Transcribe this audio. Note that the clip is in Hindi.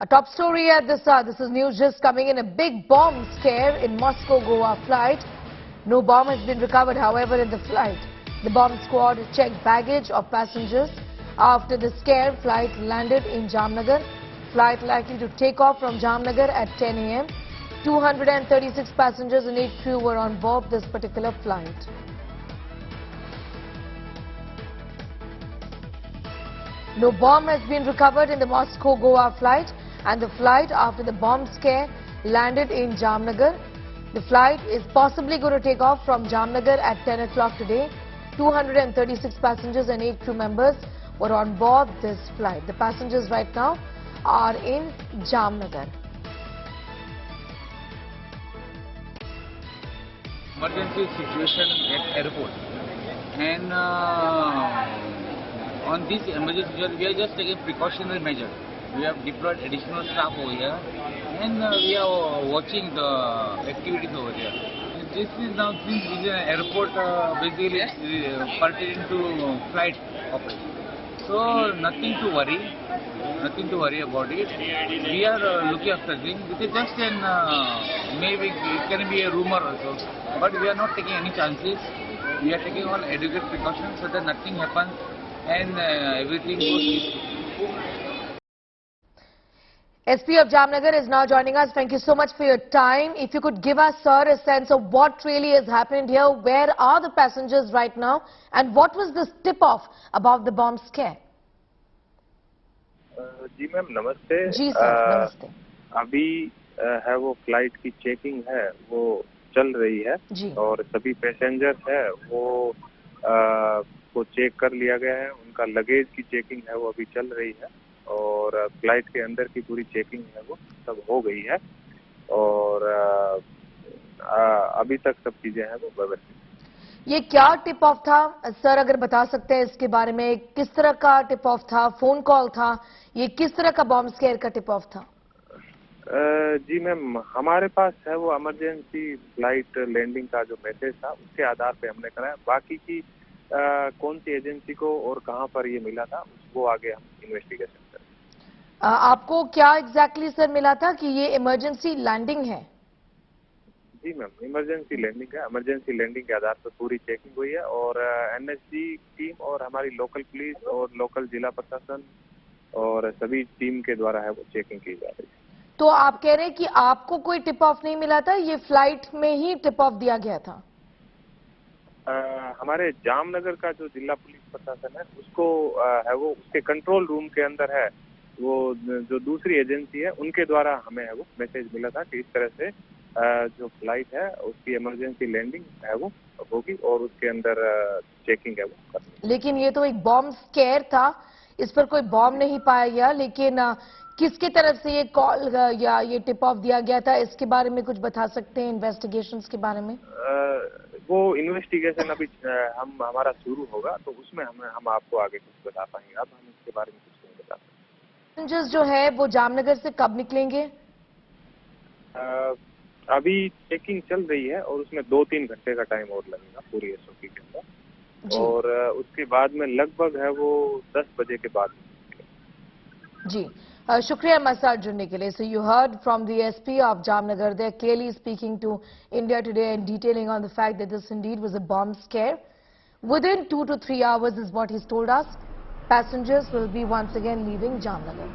A top story at this hour. This is news just coming in. A big bomb scare in Moscow-Goa flight. No bomb has been recovered, however, in the flight. The bomb squad checked baggage of passengers. After the scare, flight landed in Jamnagar. Flight likely to take off from Jamnagar at 10 a.m. 236 passengers and 8 crew were on board this particular flight. No bomb has been recovered in the Moscow-Goa flight, and the flight after the bomb scare landed in Jamnagar. The flight is possibly going to take off from Jamnagar at 10 o'clock today. 236 passengers and 8 crew members were on board this flight. The passengers right now are in Jamnagar. Emergency situation at airport, and on this emergency situation, we are just taking precautionary measure. We have deployed additional staff over here, and we are watching the activities over there. This is now, since this is an airport, basically pertaining to flight operation. So nothing to worry about it. We are looking after things. This is just an maybe it can be a rumor also, but we are not taking any chances. We are taking all adequate precautions so that nothing happens and everything goes peacefully. SP of Jamnagar is now joining us. Thank you so much for your time. If you could give us, sir, a sense of what really has happened here, where are the passengers right now, and what was this tip-off about the bomb scare? जी मैम नमस्ते। जी सर नमस्ते। अभी है वो फ्लाइट की चेकिंग है वो चल रही है जी। और सभी पैसेंजर है वो को चेक कर लिया गया है। उनका लगेज की चेकिंग है वो अभी चल रही है और फ्लाइट के अंदर की पूरी चेकिंग है वो सब हो गई है और अभी तक सब चीजें हैं वो व्यवस्थित। ये क्या टिप ऑफ था सर, अगर बता सकते हैं इसके बारे में? किस तरह का टिप ऑफ था? फोन कॉल था? ये किस तरह का बॉम्ब स्केयर का टिप ऑफ था? जी मैम, हमारे पास है वो इमरजेंसी फ्लाइट लैंडिंग का जो मैसेज था उसके आधार पे हमने कराया। बाकी की कौन सी एजेंसी को और कहां पर ये मिला था उसको आगे हम इन्वेस्टिगेशन करें। आपको क्या एग्जैक्टली सर मिला था कि ये इमरजेंसी लैंडिंग है? जी मैम, इमरजेंसी लैंडिंग है। इमरजेंसी लैंडिंग के आधार पर पूरी चेकिंग हुई है और एनएसजी टीम और हमारी लोकल पुलिस और लोकल जिला प्रशासन और सभी टीम के द्वारा है वो चेकिंग की जा रही है। तो आप कह रहे हैं कि आपको कोई टिप ऑफ नहीं मिला था, ये फ्लाइट में ही टिप ऑफ दिया गया था? हमारे जामनगर का जो जिला पुलिस प्रशासन है उसको है वो उसके कंट्रोल रूम के अंदर है वो जो दूसरी एजेंसी है उनके द्वारा हमें है वो मैसेज मिला था कि इस तरह से जो फ्लाइट है उसकी इमरजेंसी लैंडिंग है वो होगी और उसके अंदर चेकिंग है वो करनी। लेकिन ये तो एक बॉम्ब स्केयर था, इस पर कोई बॉम्ब नहीं पाया गया, लेकिन किसकी तरफ से ये कॉल या ये टिप ऑफ दिया गया था, इसके बारे में कुछ बता सकते हैं? इन्वेस्टिगेशंस के बारे में वो इन्वेस्टिगेशन अभी हमारा शुरू होगा तो उसमें हम आपको आगे कुछ बता पाएंगे। अब हम इसके बारे में कुछ नहीं बता सकते। पैसेंजर्स जो है वो जामनगर से कब निकलेंगे? अभी चेकिंग चल रही है और उसमें 2-3 घंटे का टाइम और लगेगा पूरी एसओपी के अंदर और उसके बाद में लगभग है वो 10 बजे के बाद। जी शुक्रिया हमारे साथ जुड़ने के लिए। So you heard from the SP of Jamnagar, they are clearly speaking to India Today and detailing on the fact that this indeed was a bomb scare within 2 to 3 hours is what he's told us. Passengers will be once again leaving Jamnagar.